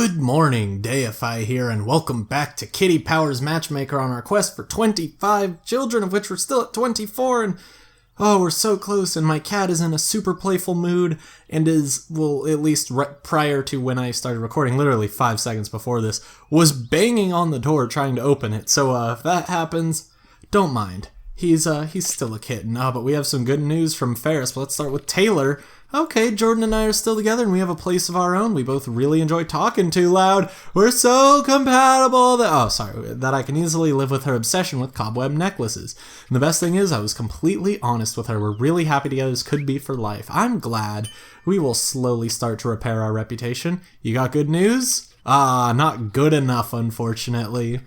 Good morning, Deify here, and welcome back to Kitty Powers Matchmaker on our quest for 25 children, of which we're still at 24, and we're so close, and my cat is in a super playful mood, and is, well, at least prior to when I started recording, literally 5 seconds before this, was banging on the door trying to open it, so if that happens, don't mind. He's still a kitten, but we have some good news from Ferris, but let's start with Taylor. Okay, Jordan and I are still together and we have a place of our own. We both really enjoy talking too loud. We're so compatible that I can easily live with her obsession with cobweb necklaces. And the best thing is I was completely honest with her. We're really happy together. This could be for life. I'm glad. We will slowly start to repair our reputation. You got good news? Not good enough, unfortunately.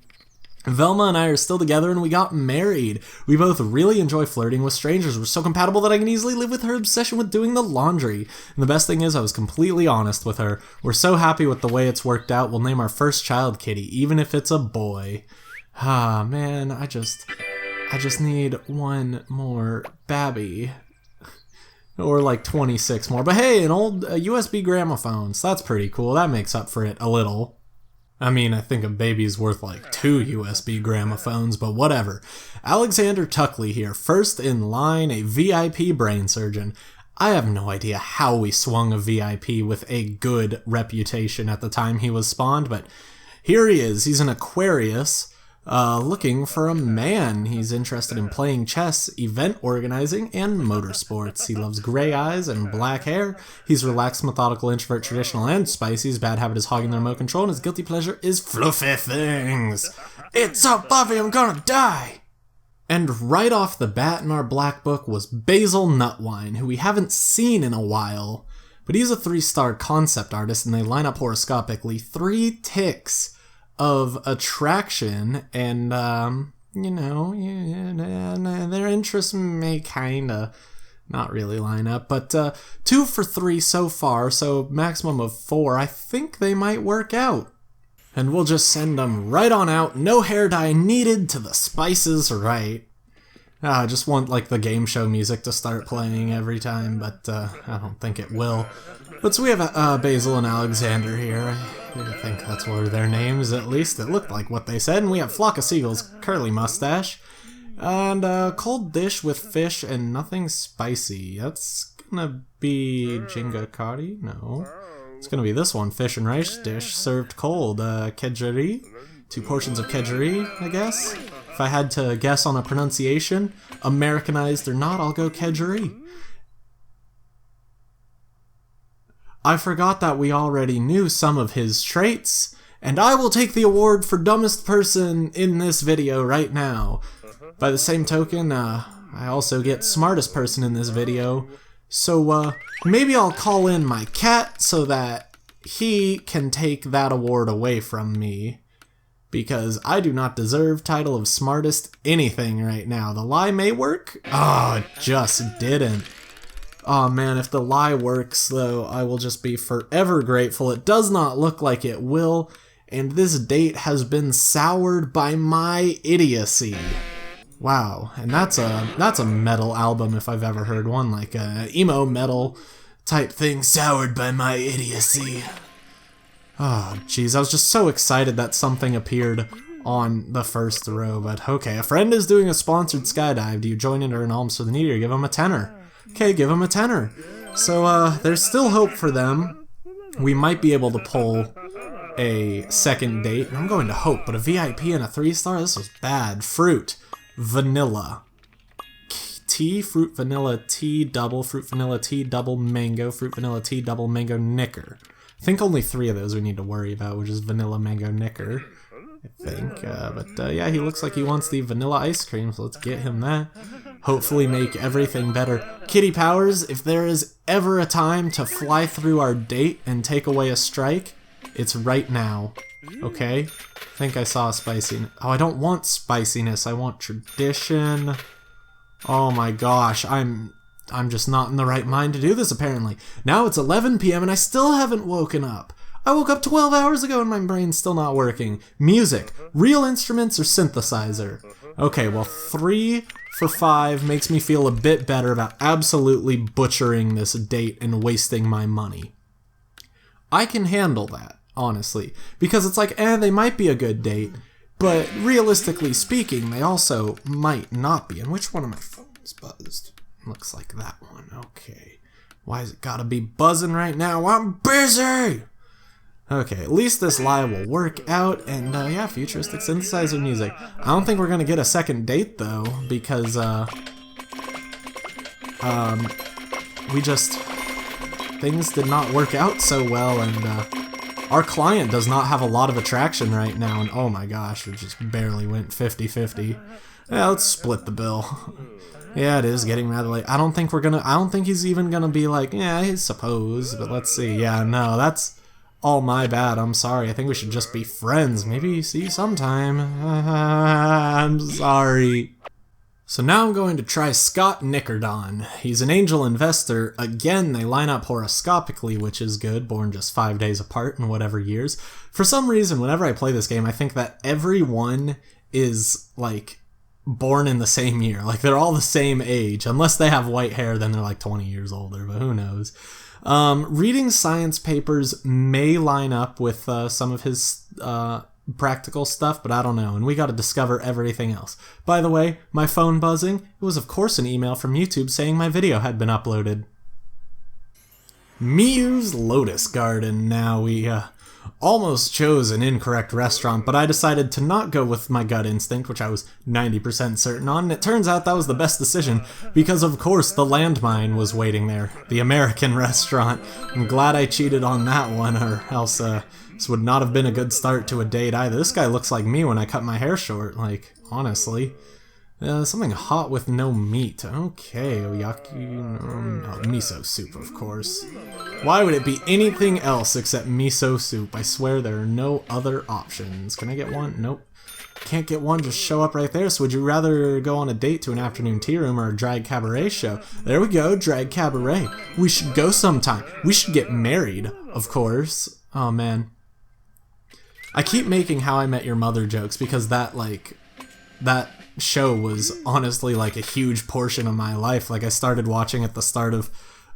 Velma and I are still together and we got married. We both really enjoy flirting with strangers. We're so compatible that I can easily live with her obsession with doing the laundry. And the best thing is I was completely honest with her. We're so happy with the way it's worked out. We'll name our first child Kitty, even if it's a boy. Man, I just need one more babby. Or like 26 more. But hey, an old USB gramophone, so that's pretty cool. That makes up for it a little. I mean, I think a baby's worth like 2 USB gramophones, but whatever. Alexander Tuckley here, first in line, a VIP brain surgeon. I have no idea how we swung a VIP with a good reputation at the time he was spawned, but here he is. He's an Aquarius, looking for a man. He's interested in playing chess, event organizing, and motorsports. He loves gray eyes and black hair. He's relaxed, methodical, introvert, traditional, and spicy. His bad habit is hogging the remote control, and his guilty pleasure is fluffy things. It's so fluffy, I'm gonna die! And right off the bat in our black book was Basil Nutwine, who we haven't seen in a while. But he's a 3-star concept artist, and they line up horoscopically. 3 ticks of attraction, and, their interests may kinda not really line up, but 2 for 3 so far, so maximum of 4. I think they might work out. And we'll just send them right on out, no hair dye needed to the spices right. I just want, like, the game show music to start playing every time, but I don't think it will. But so we have Basil and Alexander here. I think that's what are their names, at least. It looked like what they said. And we have Flock of Seagulls, curly mustache. And cold dish with fish and nothing spicy. That's gonna be Jingakari? No. It's gonna be this one, fish and rice dish served cold. Kedjeri? 2 portions of kedjeri, I guess? If I had to guess on a pronunciation, Americanized or not, I'll go kedjeri. I forgot that we already knew some of his traits, and I will take the award for dumbest person in this video right now. By the same token, I also get smartest person in this video, so maybe I'll call in my cat so that he can take that award away from me, because I do not deserve title of smartest anything right now. The lie may work? It just didn't. Oh man, if the lie works, though, I will just be forever grateful. It does not look like it will, and this date has been soured by my idiocy. Wow, and that's a metal album if I've ever heard one, like a emo metal type thing, soured by my idiocy. Oh, jeez, I was just so excited that something appeared on the first row, but okay. A friend is doing a sponsored skydive. Do you join in or an alms for the needy or give him a tenner? Okay, give him a tenner. So, there's still hope for them. We might be able to pull a second date. I'm going to hope, but a VIP and a 3-star? This was bad. Fruit. Vanilla. Tea, fruit, vanilla, tea, double, fruit, vanilla, tea, double, mango, fruit, vanilla, tea, double, mango, knicker. I think only 3 of those we need to worry about, which is vanilla, mango, knicker. I think, yeah, he looks like he wants the vanilla ice cream, so let's get him that. Hopefully make everything better. Kitty Powers, if there is ever a time to fly through our date and take away a strike, it's right now, okay? I think I saw spiciness. Oh, I don't want spiciness, I want tradition. Oh my gosh, I'm just not in the right mind to do this, apparently. Now it's 11 p.m. and I still haven't woken up. I woke up 12 hours ago and my brain's still not working. Music, real instruments or synthesizer? Okay, well 3 for 5 makes me feel a bit better about absolutely butchering this date and wasting my money. I can handle that. honestly. Because it's like, they might be a good date, but realistically speaking, they also might not be. And which one of my phones buzzed? Looks like that one. Okay. Why has it gotta be buzzing right now? I'm busy! Okay, at least this lie will work out, and yeah, futuristic synthesizer music. I don't think we're gonna get a second date, though, because, things did not work out so well, and, our client does not have a lot of attraction right now, and oh my gosh, it just barely went 50-50. Yeah, let's split the bill. Yeah, it is getting rather late. I don't think he's even gonna be like, yeah, I suppose, but let's see. Yeah, no, that's all my bad. I'm sorry. I think we should just be friends. Maybe see you sometime. I'm sorry. So now I'm going to try Scott Nickerdon. He's an angel investor. Again, they line up horoscopically, which is good, born just 5 days apart in whatever years. For some reason, whenever I play this game, I think that everyone is, like, born in the same year. Like, they're all the same age. Unless they have white hair, then they're like 20 years older, but who knows. Reading science papers may line up with some of his practical stuff, but I don't know, and we gotta discover everything else. By the way, my phone buzzing, it was of course an email from YouTube saying my video had been uploaded. Miyu's Lotus Garden. Now we almost chose an incorrect restaurant, but I decided to not go with my gut instinct, which I was 90% certain on, and it turns out that was the best decision, because of course the landmine was waiting there, the American restaurant. I'm glad I cheated on that one, or else this would not have been a good start to a date either. This guy looks like me when I cut my hair short, like, honestly. Something hot with no meat. Okay, oyaki, no, miso soup, of course. Why would it be anything else except miso soup? I swear there are no other options. Can I get one? Nope. Can't get one, just show up right there. So would you rather go on a date to an afternoon tea room or a drag cabaret show? There we go, drag cabaret. We should go sometime. We should get married, of course. Oh, man. I keep making How I Met Your Mother jokes because that show was honestly like a huge portion of my life. Like I started watching at the start of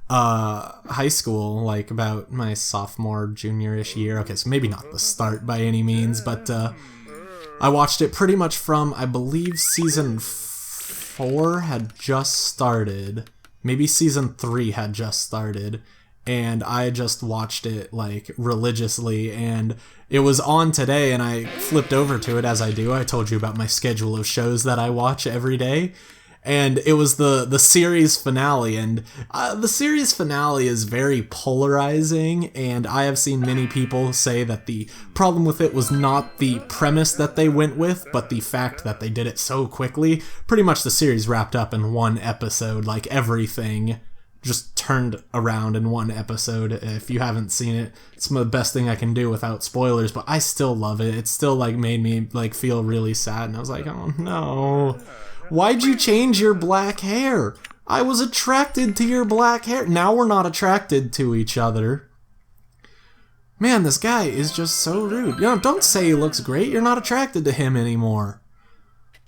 high school, like about my sophomore, junior-ish year. Okay, so maybe not the start by any means, but I watched it pretty much from, I believe, season 4 had just started. Maybe season 3 had just started. And I just watched it, like, religiously, and it was on today, and I flipped over to it, as I do. I told you about my schedule of shows that I watch every day, and it was the series finale, and the series finale is very polarizing, and I have seen many people say that the problem with it was not the premise that they went with, but the fact that they did it so quickly. Pretty much the series wrapped up in one episode, like everything just turned around in one episode. If you haven't seen it, it's the best thing I can do without spoilers, but I still love it. It still like made me like feel really sad, and I was like, oh no, why'd you change your black hair? I was attracted to your black hair. Now we're not attracted to each other. Man, this guy is just so rude. You know, don't say he looks great. You're not attracted to him anymore.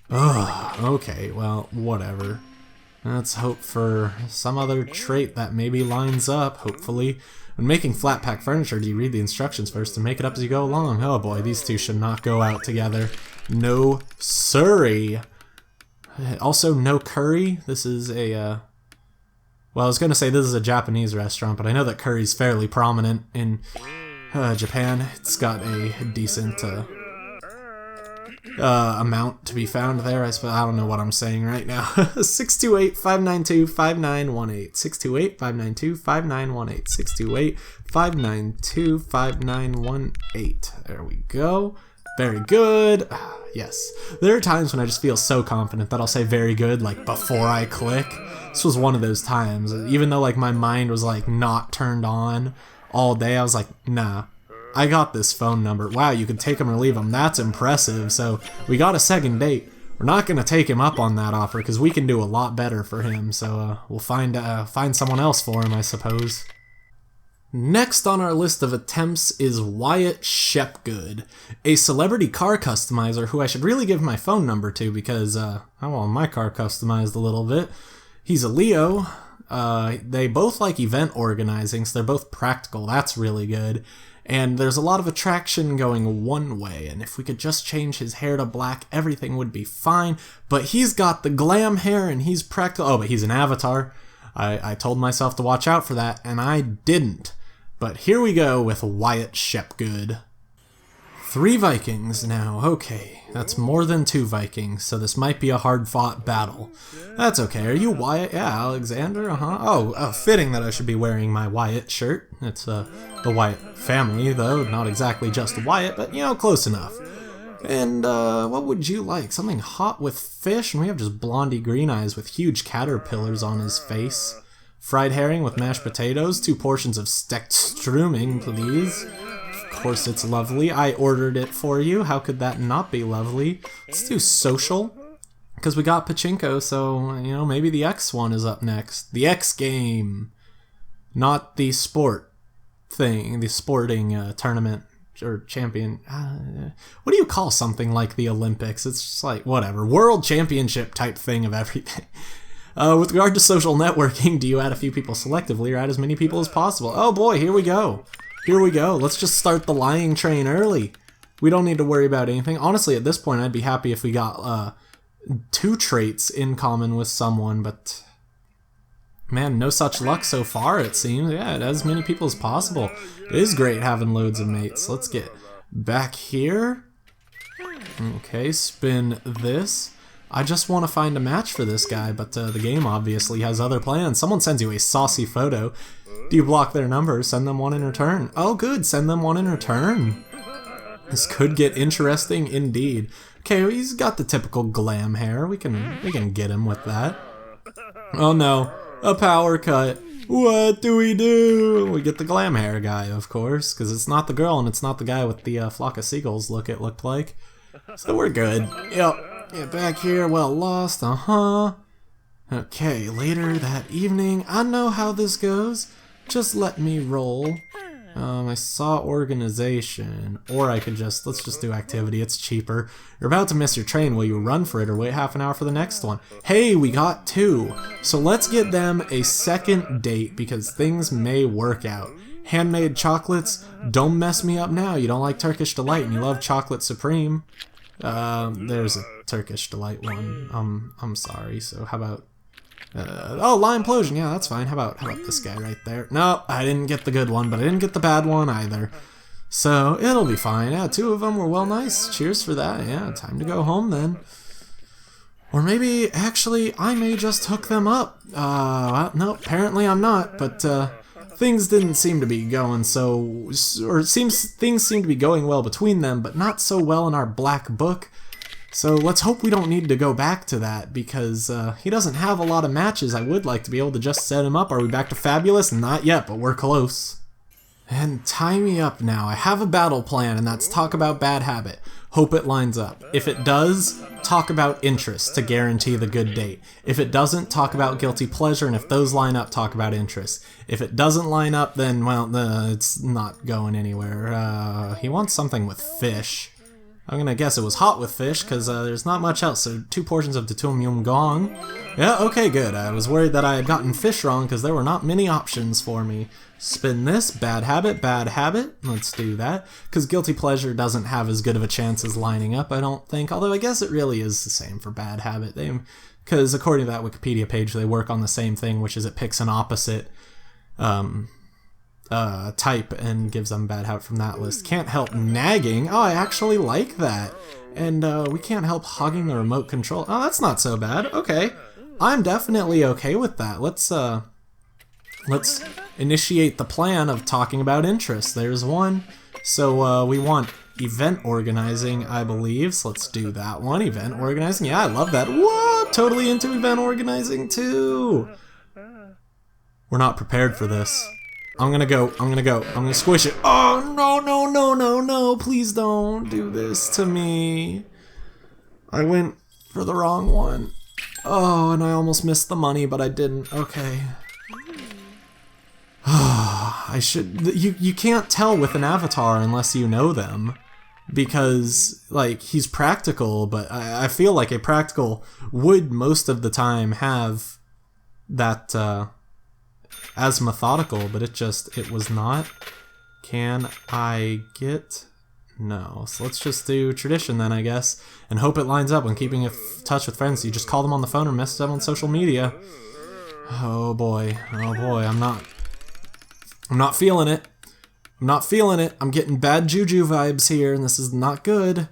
Ugh, okay, well, whatever. Let's hope for some other trait that maybe lines up, hopefully. When making flat pack furniture, do you read the instructions first and make it up as you go along? Oh boy, these two should not go out together. No siree. Also, no curry. This is a, well, I was going to say this is a Japanese restaurant, but I know that curry's fairly prominent in Japan. It's got a decent amount to be found there. I suppose. I don't know what I'm saying right now. 628-592-5918. 628-592-5918. 628-592-5918. There we go. Very good. Yes. There are times when I just feel so confident that I'll say very good, like, before I click. This was one of those times. Even though, like, my mind was, like, not turned on all day, I was like, nah. I got this phone number. Wow, you can take him or leave him. That's impressive. So we got a second date. We're not going to take him up on that offer because we can do a lot better for him. So we'll find someone else for him, I suppose. Next on our list of attempts is Wyatt Shepgood, a celebrity car customizer who I should really give my phone number to because I want my car customized a little bit. He's a Leo. They both like event organizing, so they're both practical. That's really good. And there's a lot of attraction going one way, and if we could just change his hair to black, everything would be fine. But he's got the glam hair, and he's practical. Oh, but he's an avatar. I told myself to watch out for that, and I didn't. But here we go with Wyatt Shepgood. 3 Vikings now, okay. That's more than 2 Vikings, so this might be a hard-fought battle. That's okay, are you Wyatt? Yeah, Alexander, Oh, fitting that I should be wearing my Wyatt shirt. It's the Wyatt family, though, not exactly just Wyatt, but, you know, close enough. And, what would you like? Something hot with fish? And we have just blondie green eyes with huge caterpillars on his face. Fried herring with mashed potatoes, 2 portions of stecked strömming, please. Of course it's lovely. I ordered it for you. How could that not be lovely? Let's do social, because we got pachinko, so, you know, maybe the X one is up next. The X game, not the sport thing, the sporting tournament or champion. What do you call something like the Olympics? It's just like, whatever, world championship type thing of everything. With regard to social networking, do you add a few people selectively or add as many people as possible? Oh boy, here we go. Here we go. Let's just start the lying train early. We don't need to worry about anything. Honestly, at this point, I'd be happy if we got 2 traits in common with someone, but man, no such luck so far, it seems. Yeah, add as many people as possible. It is great having loads of mates. Let's get back here. Okay, spin this. I just want to find a match for this guy, but the game obviously has other plans. Someone sends you a saucy photo. Do you block their number? Send them one in return. Oh, good. Send them one in return. This could get interesting indeed. Okay, well, he's got the typical glam hair. We can get him with that. Oh no, a power cut. What do? We get the glam hair guy, of course, because it's not the girl and it's not the guy with the flock of seagulls it looked like. So we're good. Yep. Get back here, well lost, Okay, later that evening, I know how this goes. Just let me roll. I saw organization, or I could let's just do activity, it's cheaper. You're about to miss your train, will you run for it or wait half an hour for the next one? Hey, we got 2. So let's get them a second date because things may work out. Handmade chocolates, don't mess me up now. You don't like Turkish Delight and you love Chocolate Supreme. There's a Turkish Delight one. I'm sorry. So how about Lime Implosion? Yeah, that's fine. How about this guy right there? No, I didn't get the good one, but I didn't get the bad one either. So it'll be fine. Yeah, 2 of them were well nice. Cheers for that. Yeah, time to go home then. Or maybe actually I may just hook them up. Well, no, apparently I'm not. But things didn't seem to be going things seem to be going well between them, but not so well in our black book. So let's hope we don't need to go back to that, because he doesn't have a lot of matches. I would like to be able to just set him up. Are we back to Fabulous? Not yet, but we're close. And tie me up now. I have a battle plan, and that's talk about bad habit. Hope it lines up. If it does, talk about interest to guarantee the good date. If it doesn't, talk about guilty pleasure, and if those line up, talk about interest. If it doesn't line up, then, well, it's not going anywhere. He wants something with fish. I'm gonna guess it was hot with fish, because there's not much else. So 2 portions of Datum Yum Gong. Yeah, okay, good. I was worried that I had gotten fish wrong, because there were not many options for me. Spin this. Bad habit, bad habit. Let's do that. Because guilty pleasure doesn't have as good of a chance as lining up, I don't think. Although I guess it really is the same for bad habit. Because according to that Wikipedia page, they work on the same thing, which is it picks an opposite type and gives them bad habit from that list. Can't help nagging. Oh, I actually like that. And we can't help hogging the remote control. Oh, that's not so bad. Okay. I'm definitely okay with that. Let's initiate the plan of talking about interests. There's one. So we want event organizing, I believe. So let's do that one. Event organizing. Yeah, I love that. Whoa, totally into event organizing too. We're not prepared for this. I'm gonna squish it. Oh, no, please don't do this to me. I went for the wrong one. Oh, and I almost missed the money, but I didn't. Okay. I should, you can't tell with an avatar unless you know them. Because, like, he's practical, but I feel like a practical would most of the time have that, as methodical, but it was not. Can I get... No. So let's just do tradition then, I guess, and hope it lines up when keeping in touch with friends. You just call them on the phone or message them on social media. Oh boy. Oh boy. I'm not feeling it. I'm not feeling it. I'm getting bad juju vibes here, and this is not good.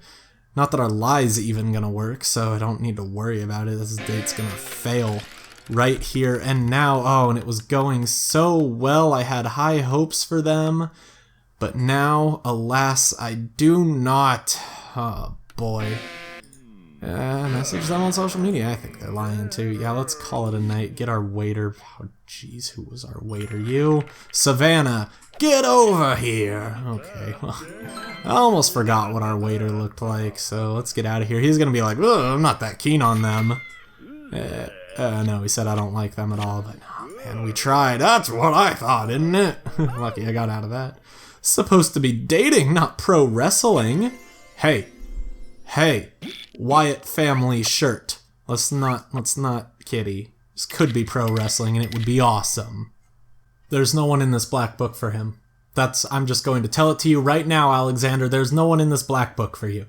Not that our lie's even gonna work, so I don't need to worry about it. This date's gonna fail right here and now. Oh, and it was going so well. I had high hopes for them. But now, alas, I do not. Oh, boy. Message them on social media. I think they're lying too. Yeah, let's call it a night. Get our waiter. Oh, jeez, who was our waiter? You? Savannah, get over here. Okay, well, I almost forgot what our waiter looked like, so let's get out of here. He's gonna be like, ugh, I'm not that keen on them. No, he said I don't like them at all, but oh, man, we tried. That's what I thought, isn't it? Lucky I got out of that. Supposed to be dating, not pro wrestling. Hey, Wyatt family shirt. Let's not kitty. This could be pro wrestling and it would be awesome. There's no one in this black book for him. I'm just going to tell it to you right now, Alexander. There's no one in this black book for you.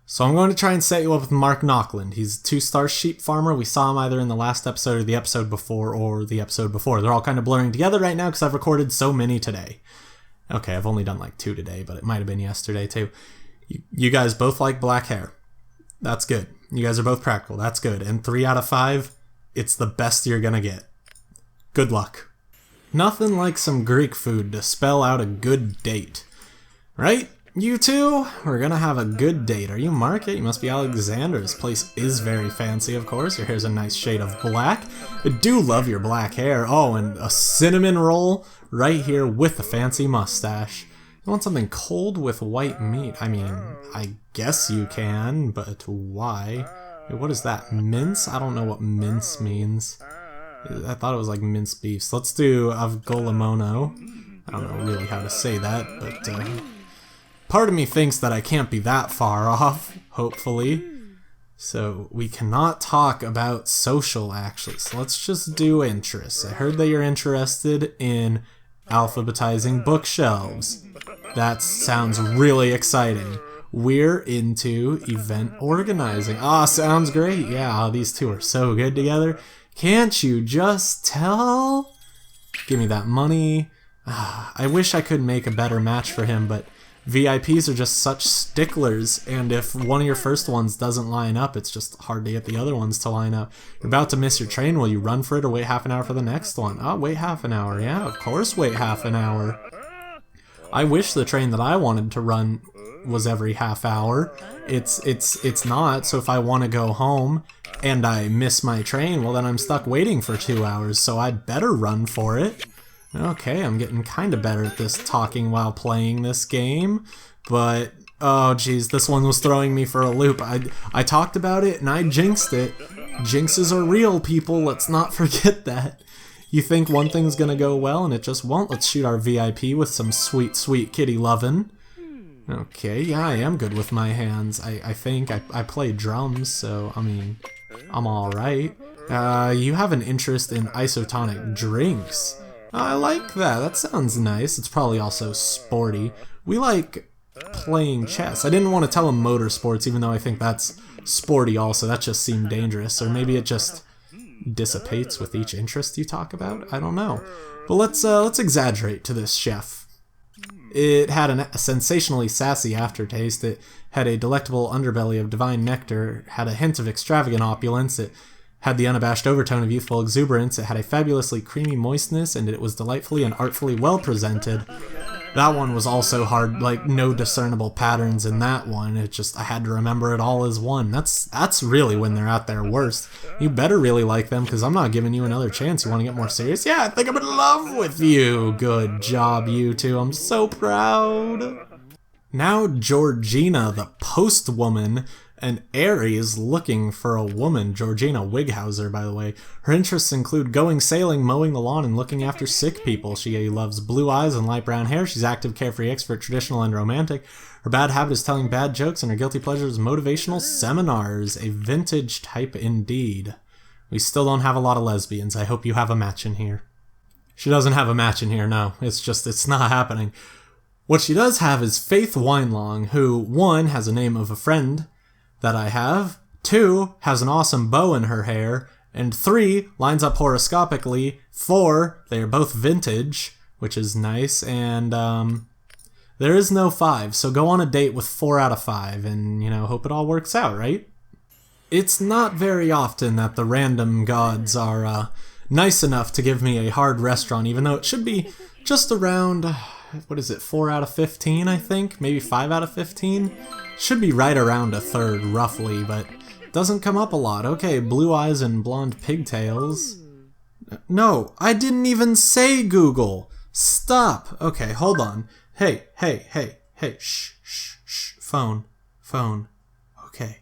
So I'm going to try and set you up with Mark Knockland. He's a 2-star sheep farmer. We saw him either in the last episode or the episode before. They're all kind of blurring together right now because I've recorded so many today. Okay, I've only done like 2 today, but it might have been yesterday too. You guys both like black hair. That's good. You guys are both practical. That's good. And 3 out of 5, it's the best you're gonna get. Good luck. Nothing like some Greek food to spell out a good date. Right? You two? We're gonna have a good date. Are you Mark? You must be Alexander. This place is very fancy, of course. Your hair's a nice shade of black. I do love your black hair. Oh, and a cinnamon roll right here with a fancy mustache. You want something cold with white meat? I mean, I guess you can, but why? Wait, what is that? Mince? I don't know what mince means. I thought it was like minced beef. So let's do avgolamono. I don't know really how to say that, but part of me thinks that I can't be that far off, hopefully. So we cannot talk about social, actually. So let's just do interests. I heard that you're interested in alphabetizing bookshelves. That sounds really exciting. We're into event organizing. Ah, sounds great. Yeah, these two are so good together. Can't you just tell? Give me that money. I wish I could make a better match for him, but VIPs are just such sticklers, and if one of your first ones doesn't line up, it's just hard to get the other ones to line up. You're about to miss your train. Will you run for it or wait half an hour for the next one? Oh, wait half an hour. Yeah, of course wait half an hour. I wish the train that I wanted to run was every half hour. It's not, so if I want to go home and I miss my train, well then I'm stuck waiting for 2 hours, so I'd better run for it. Okay, I'm getting kind of better at this talking while playing this game, but oh geez, this one was throwing me for a loop. I talked about it and I jinxed it. Jinxes are real, people, let's not forget that. You think one thing's gonna go well and it just won't. Let's shoot our VIP with some sweet, sweet kitty lovin'. Okay, yeah, I am good with my hands. I think I play drums, so, I mean, I'm alright. You have an interest in isotonic drinks. I like that. That sounds nice. It's probably also sporty. We like playing chess. I didn't want to tell him motorsports, even though I think that's sporty also. That just seemed dangerous. Or maybe it just dissipates with each interest you talk about. I don't know. But let's exaggerate to this chef. It had a sensationally sassy aftertaste. It had a delectable underbelly of divine nectar. Had a hint of extravagant opulence. It had the unabashed overtone of youthful exuberance. It had a fabulously creamy moistness, and it was delightfully and artfully well presented. That one was also hard, like no discernible patterns in that one. It just, I had to remember it all as one. That's really when they're at their worst. You better really like them, because I'm not giving you another chance. You want to get more serious? Yeah, I think I'm in love with you. Good job, you two. I'm so proud. Now Georgina, the postwoman, an Aries looking for a woman. Georgina Wighauser, by the way. Her interests include going sailing, mowing the lawn, and looking after sick people. She loves blue eyes and light brown hair. She's active, carefree, expert, traditional, and romantic. Her bad habit is telling bad jokes, and her guilty pleasure is motivational seminars. A vintage type indeed. We still don't have a lot of lesbians. I hope you have a match in here. She doesn't have a match in here, no. It's not happening. What she does have is Faith Winelong, who, 1, has a name of a friend that I have, 2, has an awesome bow in her hair, and 3, lines up horoscopically, 4, they are both vintage, which is nice, and there is no 5, so go on a date with 4 out of 5, and, hope it all works out, right? It's not very often that the random gods are nice enough to give me a hard restaurant, even though it should be just around, 4 out of 15, I think? Maybe 5 out of 15? Should be right around a third, roughly, but doesn't come up a lot. Okay, blue eyes and blonde pigtails. No, I didn't even say Google. Stop. Okay, hold on. Hey, shh, phone. Okay.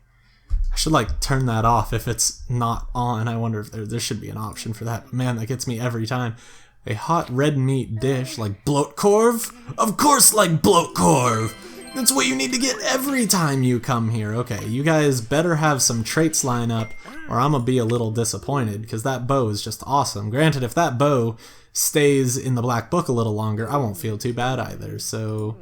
I should, turn that off if it's not on. I wonder if there should be an option for that. Man, that gets me every time. A hot red meat dish like bloatkorv? Of course like bloatkorv! That's what you need to get every time you come here. Okay, you guys better have some traits line up or I'm gonna be a little disappointed because that bow is just awesome. Granted, if that bow stays in the black book a little longer, I won't feel too bad either, so...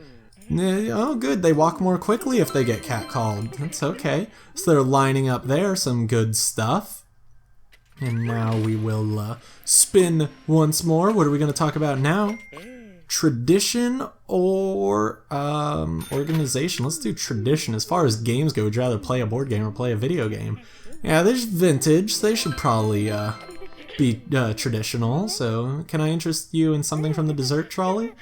Oh, good, they walk more quickly if they get catcalled. That's okay. So they're lining up there, some good stuff. And now we will spin once more. What are we going to talk about now? Tradition or organization? Let's do tradition. As far as games go, would you rather play a board game or play a video game? Yeah, there's vintage. They should probably be traditional. So can I interest you in something from the dessert trolley?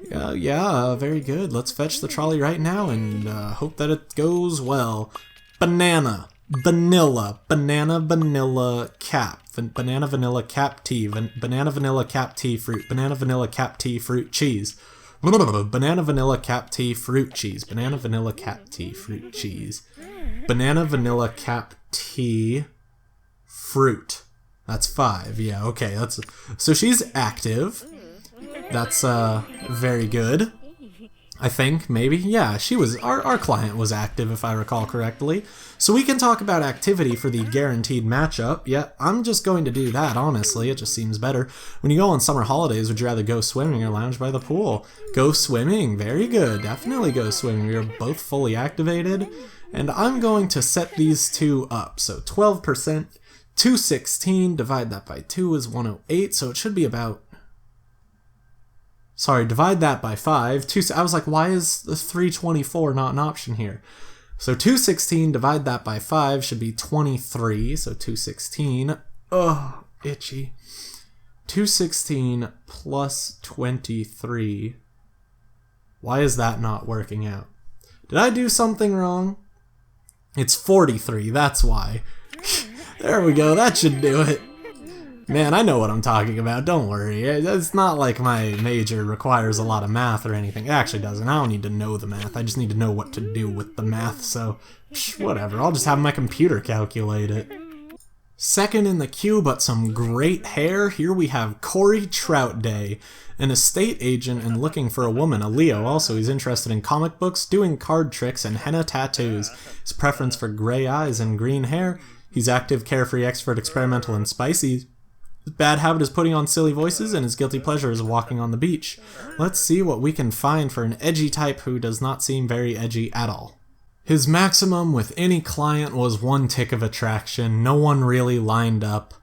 Yeah, very good. Let's fetch the trolley right now and hope that it goes well. Banana, vanilla, vanilla cap, banana vanilla cap tea, banana vanilla cap tea fruit, banana vanilla cap tea fruit cheese, banana vanilla cap tea fruit cheese, banana vanilla cap tea fruit cheese, banana vanilla cap tea fruit. That's 5. Yeah, okay. So she's active. That's very good. I think, maybe. Yeah, she was, our client was active if I recall correctly. So we can talk about activity for the guaranteed matchup. Yeah, I'm just going to do that, honestly. It just seems better. When you go on summer holidays, would you rather go swimming or lounge by the pool? Go swimming. Very good. Definitely go swimming. We are both fully activated. And I'm going to set these two up. So 12%, 216, divide that by 2 is 108, so it should be about... Sorry, divide that by 5. I was like, why is the 324 not an option here? So 216, divide that by 5 should be 23. So 216. Ugh, itchy. 216 plus 23. Why is that not working out? Did I do something wrong? It's 43, that's why. There we go, that should do it. Man, I know what I'm talking about, don't worry. It's not like my major requires a lot of math or anything. It actually doesn't. I don't need to know the math. I just need to know what to do with the math, so whatever. I'll just have my computer calculate it. Second in the queue, but some great hair. Here we have Cori Troutday, an estate agent and looking for a woman, a Leo. Also, he's interested in comic books, doing card tricks, and henna tattoos. His preference for gray eyes and green hair. He's active, carefree, expert, experimental, and spicy. His bad habit is putting on silly voices, and his guilty pleasure is walking on the beach. Let's see what we can find for an edgy type who does not seem very edgy at all. His maximum with any client was 1 tick of attraction. No one really lined up.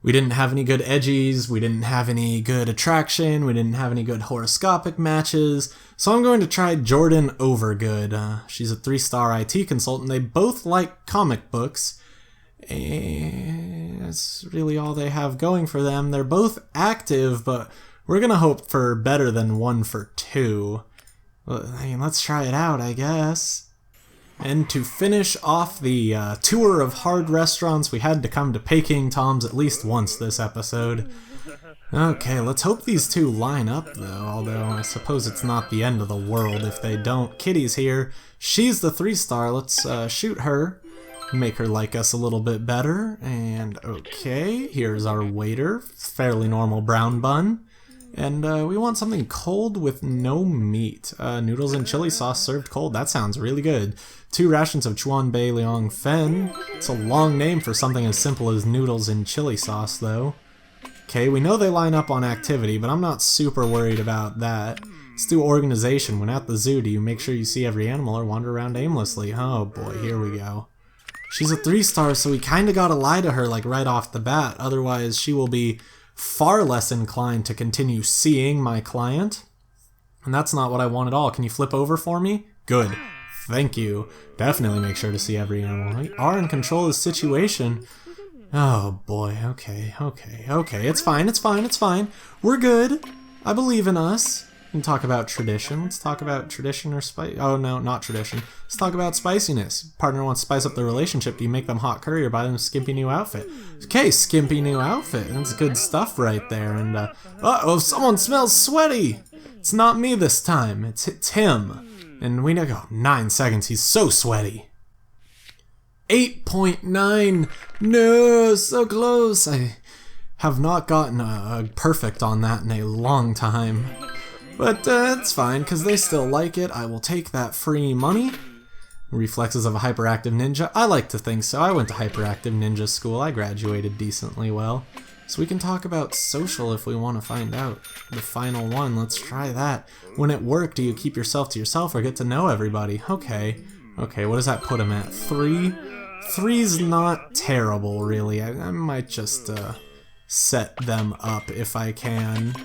We didn't have any good edgies, we didn't have any good attraction, we didn't have any good horoscopic matches, so I'm going to try Jordan Overgood. She's a 3-star IT consultant. They both like comic books. And that's really all they have going for them. They're both active, but we're gonna hope for better than 1 for 2. I mean, let's try it out, I guess. And to finish off the tour of hard restaurants, we had to come to Peking Tom's at least once this episode. Okay, let's hope these two line up, though, although I suppose it's not the end of the world if they don't. Kitty's here. She's the 3-star. Let's shoot her. Make her like us a little bit better. And okay, here's our waiter. Fairly normal brown bun. And we want something cold with no meat. Noodles and chili sauce served cold. That sounds really good. 2 rations of Chuan Bei Liang Fen. It's a long name for something as simple as noodles and chili sauce, though. Okay, we know they line up on activity, but I'm not super worried about that. Let's do organization. When at the zoo, do you make sure you see every animal or wander around aimlessly? Oh boy, here we go. She's a 3-star, so we kinda gotta lie to her like right off the bat, otherwise she will be far less inclined to continue seeing my client. And that's not what I want at all. Can you flip over for me? Good. Thank you. Definitely make sure to see every animal. We are in control of the situation. Oh boy, okay. It's fine. We're good. I believe in us. We can talk about tradition. Let's talk about tradition or spice. Oh no, not tradition. Let's talk about spiciness. Partner wants to spice up their relationship. Do you make them hot curry or buy them a skimpy new outfit? Okay, skimpy new outfit. That's good stuff right there. And uh-oh, someone smells sweaty. It's not me this time. It's him. And we know 9 seconds. He's so sweaty. 8.9. No, so close. I have not gotten a perfect on that in a long time. But it's fine, because they still like it. I will take that free money. Reflexes of a hyperactive ninja. I like to think so. I went to hyperactive ninja school. I graduated decently well. So we can talk about social if we want to find out. The final one, let's try that. When at work, do you keep yourself to yourself or get to know everybody? Okay, what does that put him at? 3? 3's not terrible, really. I might just set them up if I can.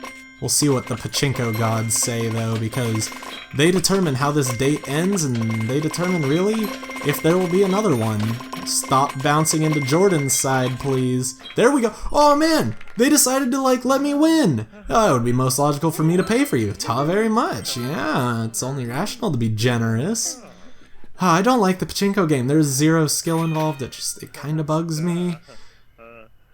We'll see what the pachinko gods say, though, because they determine how this date ends, and they determine, really, if there will be another one. Stop bouncing into Jordan's side, please. There we go. Oh, man! They decided to, let me win! Oh, it would be most logical for me to pay for you. Ta very much. Yeah, it's only rational to be generous. I don't like the pachinko game. There's 0 skill involved. It kind of bugs me.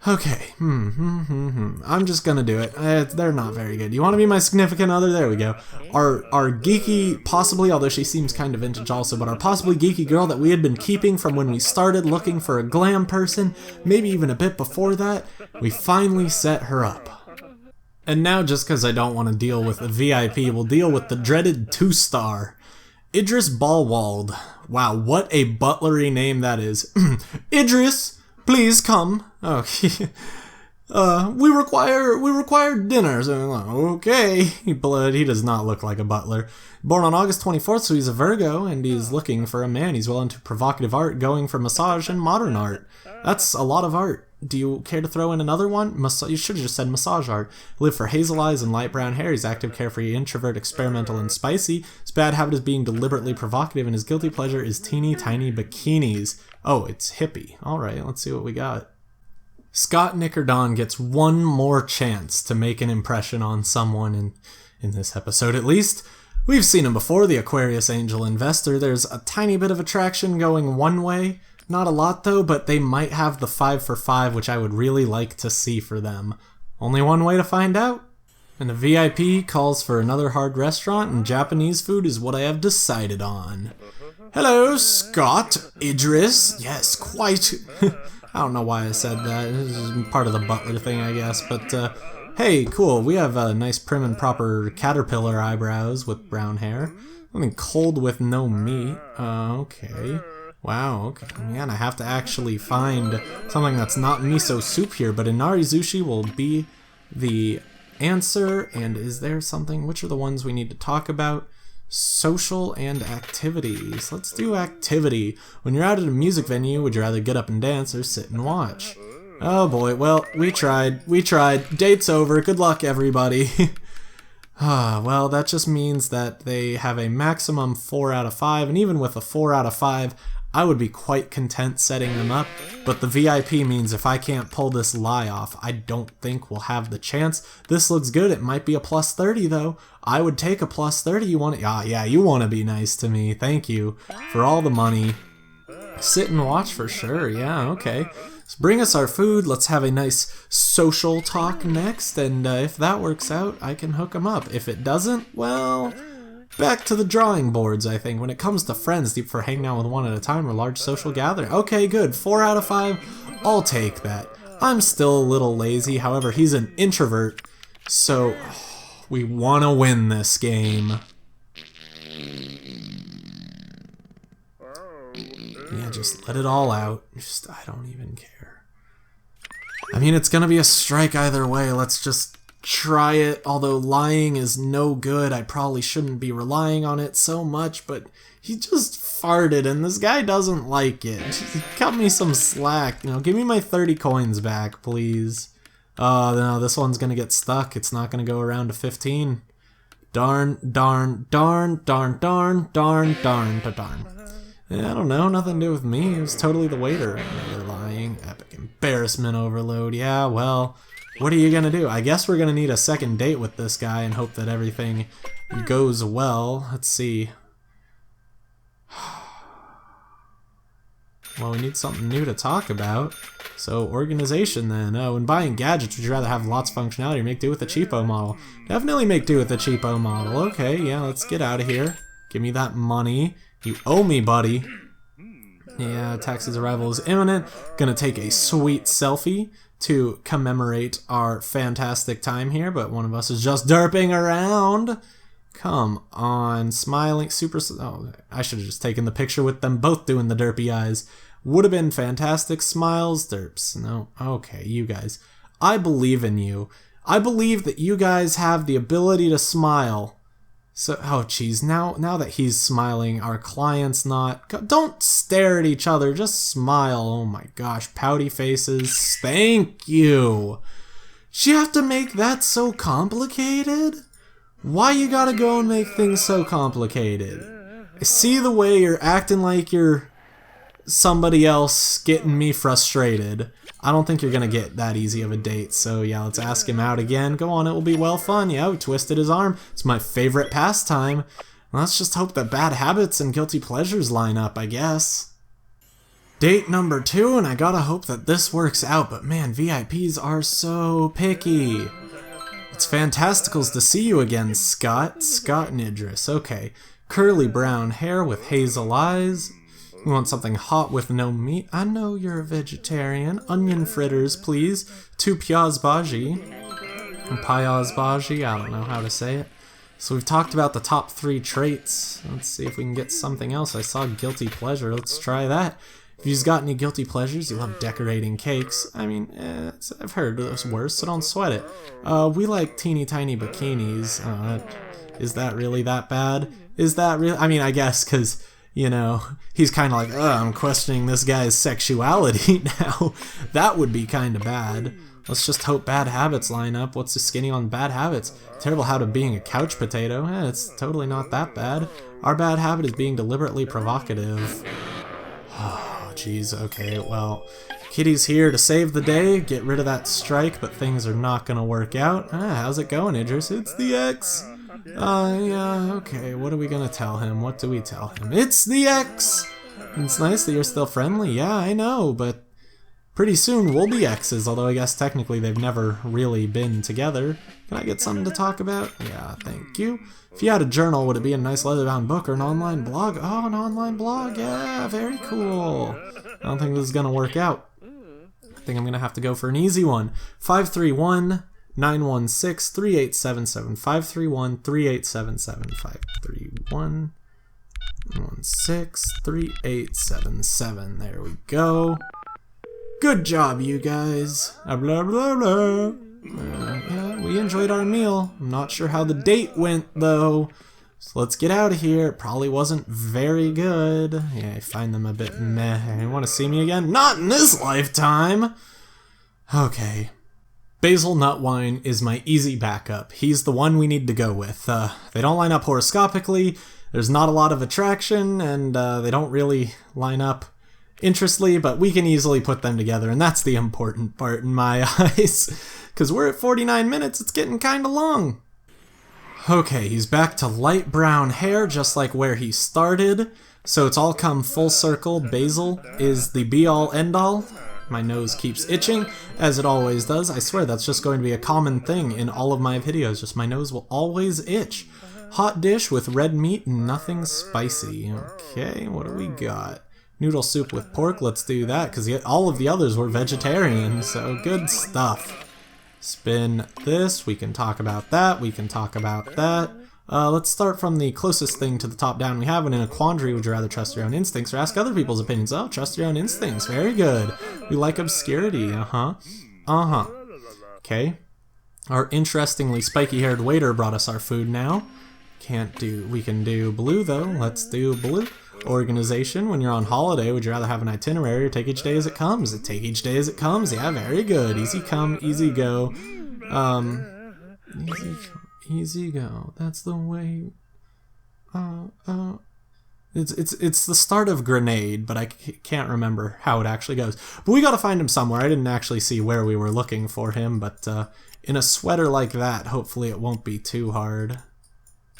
Okay, I'm just gonna do it. They're not very good. You want to be my significant other? There we go. Our geeky, possibly, although she seems kind of vintage also, but our possibly geeky girl that we had been keeping from when we started looking for a glam person, maybe even a bit before that, we finally set her up. And now, just because I don't want to deal with the VIP, we'll deal with the dreaded 2-star. Idris Ballwald. Wow, what a butlery name that is. Idris! Please come. Oh, we require dinner. So, okay, but he does not look like a butler. Born on August 24th, so he's a Virgo, and he's looking for a man. He's well into provocative art, going for massage and modern art. That's a lot of art. Do you care to throw in another one? You should have just said massage art. Live for hazel eyes and light brown hair. He's active, carefree, introvert, experimental, and spicy. His bad habit is being deliberately provocative, and his guilty pleasure is teeny tiny bikinis. Oh, it's hippie. Alright, let's see what we got. Scott Nickerdon gets one more chance to make an impression on someone in this episode at least. We've seen him before, the Aquarius Angel Investor. There's a tiny bit of attraction going one way. Not a lot though, but they might have the 5 for 5, which I would really like to see for them. Only one way to find out. And the VIP calls for another hard restaurant, and Japanese food is what I have decided on. Hello, Scott. Idris. Yes, quite. I don't know why I said that. This is part of the butler thing, I guess. But, hey, cool. We have nice prim and proper caterpillar eyebrows with brown hair. Something cold with no meat. Okay. Wow, okay. Man, I have to actually find something that's not miso soup here, but Inari Zushi will be the answer. And is there something? Which are the ones we need to talk about? Social and activities. Let's do activity. When you're out at a music venue, would you rather get up and dance or sit and watch? Oh boy, well, we tried. Date's over. Good luck, everybody. Well, that just means that they have a maximum 4 out of 5, and even with a 4 out of 5, I would be quite content setting them up, but the VIP means if I can't pull this lie off, I don't think we'll have the chance. This looks good. It might be a plus 30, though. I would take a plus 30. You want to? Yeah, you want to be nice to me. Thank you for all the money. Sit and watch for sure. Yeah, okay. So bring us our food. Let's have a nice social talk next, and if that works out, I can hook them up. If it doesn't, well, back to the drawing boards, I think. When it comes to friends, deep for hanging out with one at a time or large social gathering. Okay, good. 4 out of 5. I'll take that. I'm still a little lazy. However, he's an introvert, so we want to win this game. Yeah, just let it all out. I don't even care. I mean, it's gonna be a strike either way. Let's just try it, although lying is no good. I probably shouldn't be relying on it so much, but he just farted and this guy doesn't like it. Cut me some slack, you know, give me my 30 coins back, please. Oh, no, this one's gonna get stuck. It's not gonna go around to 15. Darn. Yeah, I don't know, nothing to do with me. It was totally the waiter. Another lying. Epic embarrassment overload. Yeah, well, what are you gonna do? I guess we're gonna need a second date with this guy and hope that everything goes well. Let's see. Well, we need something new to talk about. So, organization then. Oh, when buying gadgets, would you rather have lots of functionality or make do with the cheapo model? Definitely make do with the cheapo model. Okay, yeah, let's get out of here. Give me that money. You owe me, buddy. Yeah, taxi's arrival is imminent. Gonna take a sweet selfie to commemorate our fantastic time here, but one of us is just derping around. Come on, smiling, super... Oh, I should have just taken the picture with them both doing the derpy eyes. Would have been fantastic. Smiles, derps. No, okay, you guys. I believe in you. I believe that you guys have the ability to smile. So, oh geez, now that he's smiling, our client's not. Don't stare at each other, just smile. Oh my gosh, pouty faces. Thank you. You have to make that so complicated? Why you gotta go and make things so complicated? I see the way you're acting like you're somebody else, getting me frustrated. I don't think you're gonna get that easy of a date, so yeah, let's ask him out again. Go on, it will be well fun. Yeah, we twisted his arm. It's my favorite pastime. Let's just hope that bad habits and guilty pleasures line up, I guess. Date number 2, and I gotta hope that this works out, but man, VIPs are so picky. It's fantasticals to see you again, Scott. Scott and Idris, okay. Curly brown hair with hazel eyes. We want something hot with no meat. I know you're a vegetarian. Onion fritters, please. 2 piyaz bhaji. Piyaz bhaji, I don't know how to say it. So we've talked about the top 3 traits. Let's see if we can get something else. I saw guilty pleasure. Let's try that. If you've got any guilty pleasures, you love decorating cakes. I mean, I've heard it was worse, so don't sweat it. We like teeny tiny bikinis. Is that really that bad? Is that really? I mean, I guess because... You know, he's kind of like, I'm questioning this guy's sexuality now. That would be kind of bad. Let's just hope bad habits line up. What's the skinny on bad habits? Terrible habit of being a couch potato. It's totally not that bad. Our bad habit is being deliberately provocative. Oh, jeez. Okay, well, Kitty's here to save the day, get rid of that strike, but things are not going to work out. How's it going, Idris? It's the ex. Yeah, okay, what are we gonna tell him? What do we tell him? It's the ex! It's nice that you're still friendly, yeah, I know, but pretty soon we'll be exes, although I guess technically they've never really been together. Can I get something to talk about? Yeah, thank you. If you had a journal, would it be a nice leather-bound book or an online blog? Oh, an online blog, yeah, very cool. I don't think this is gonna work out. I think I'm gonna have to go for an easy one. 531 916-3877 531-3877 531-916-3877. There we go. Good job, you guys. Blah blah blah. Yeah, we enjoyed our meal. I'm not sure how the date went though. So let's get out of here. It probably wasn't very good. Yeah, I find them a bit meh. You want to see me again? Not in this lifetime. Okay. Basil Nut Wine is my easy backup. He's the one we need to go with. They don't line up horoscopically, there's not a lot of attraction, and they don't really line up interestly, but we can easily put them together, and that's the important part in my eyes. Because we're at 49 minutes, it's getting kinda long. Okay, he's back to light brown hair, just like where he started. So it's all come full circle. Basil is the be-all, end-all. My nose keeps itching, as it always does. I swear that's just going to be a common thing in all of my videos. Just my nose will always itch. Hot dish with red meat and nothing spicy. Okay, what do we got? Noodle soup with pork. Let's do that, because all of the others were vegetarian, so good stuff. Spin this. We can talk about that. We can talk about that. Let's start from the closest thing to the top down we have, and in a quandary, would you rather trust your own instincts or ask other people's opinions? Oh, trust your own instincts. Very good. We like obscurity. Okay. Our interestingly spiky-haired waiter brought us our food now. We can do blue though. Let's do blue. Organization. When you're on holiday, would you rather have an itinerary or take each day as it comes? Take each day as it comes. Yeah, very good. Easy come, easy go. Easy go. That's the way. It's the start of Grenade, but I can't remember how it actually goes. But we gotta find him somewhere. I didn't actually see where we were looking for him, but in a sweater like that, hopefully it won't be too hard.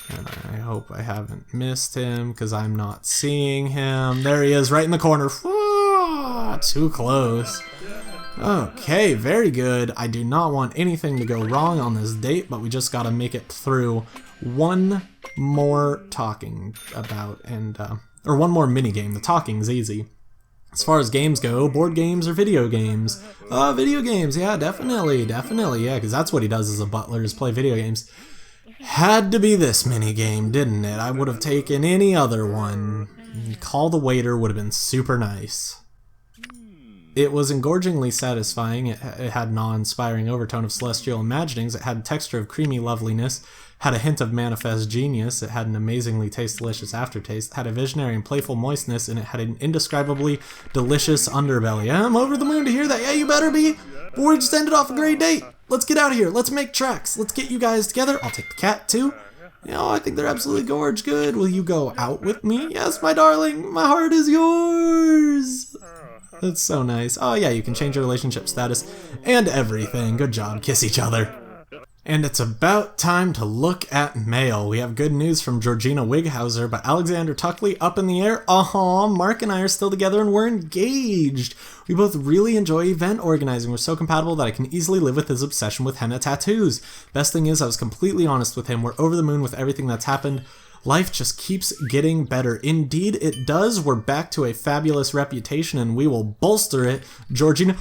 And I hope I haven't missed him, because I'm not seeing him. There he is, right in the corner. Too close. Okay, very good. I do not want anything to go wrong on this date, but we just gotta make it through one more talking about, or one more minigame. The talking's easy. As far as games go, board games or video games? Video games, yeah, definitely, yeah, because that's what he does as a butler, is play video games. Had to be this minigame, didn't it? I would have taken any other one. Call the waiter would have been super nice. It was engorgingly satisfying. It had an awe-inspiring overtone of celestial imaginings. It had a texture of creamy loveliness. Had a hint of manifest genius. It had an amazingly delicious aftertaste. It had a visionary and playful moistness, and it had an indescribably delicious underbelly. I'm over the moon to hear that. Yeah, you better be. But we just ended off a great date. Let's get out of here. Let's make tracks. Let's get you guys together. I'll take the cat, too. You know, I think they're absolutely gorge good. Will you go out with me? Yes, my darling. My heart is yours. That's so nice. Oh, yeah, you can change your relationship status and everything. Good job. Kiss each other. And it's about time to look at mail. We have good news from Georgina Wighauser, but Alexander Tuckley up in the air. Mark and I are still together and we're engaged. We both really enjoy event organizing. We're so compatible that I can easily live with his obsession with henna tattoos. Best thing is I was completely honest with him. We're over the moon with everything that's happened. Life just keeps getting better. Indeed, it does. We're back to a fabulous reputation and we will bolster it. Georgina...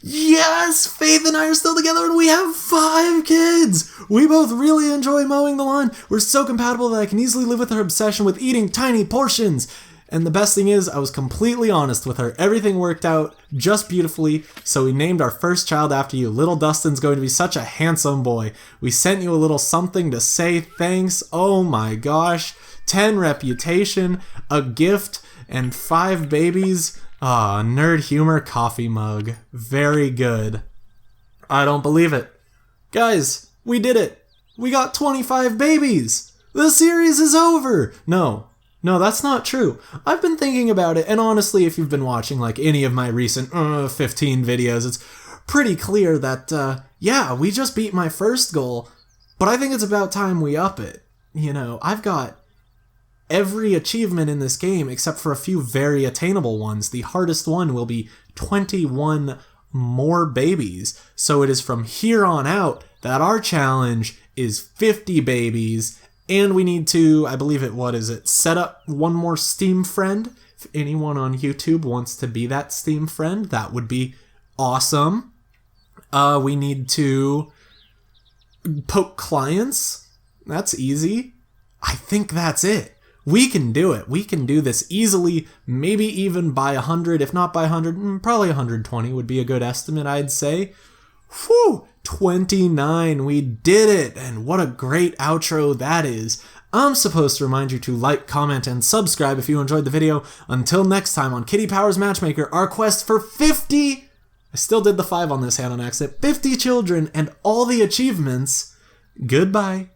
Yes! Faith and I are still together and we have 5 kids! We both really enjoy mowing the lawn. We're so compatible that I can easily live with her obsession with eating tiny portions. And the best thing is, I was completely honest with her. Everything worked out just beautifully, so we named our first child after you. Little Dustin's going to be such a handsome boy. We sent you a little something to say thanks. Oh my gosh. 10 reputation, a gift, and 5 babies. Nerd humor coffee mug. Very good. I don't believe it. Guys, we did it. We got 25 babies. The series is over. No, that's not true. I've been thinking about it, and honestly, if you've been watching like any of my recent 15 videos, it's pretty clear that, yeah, we just beat my first goal, but I think it's about time we up it. You know, I've got every achievement in this game except for a few very attainable ones. The hardest one will be 21 more babies. So it is from here on out that our challenge is 50 babies, and we need to, I believe set up one more Steam friend. If anyone on YouTube wants to be that Steam friend, that would be awesome. We need to poke clients. That's easy. I think that's it. We can do it. We can do this easily, maybe even by 100, if not by 100, probably 120 would be a good estimate, I'd say. Whew, 29, we did it, and what a great outro that is. I'm supposed to remind you to like, comment, and subscribe if you enjoyed the video. Until next time on Kitty Powers Matchmaker, our quest for 50, I still did the 5 on this hand on accident, 50 children and all the achievements. Goodbye.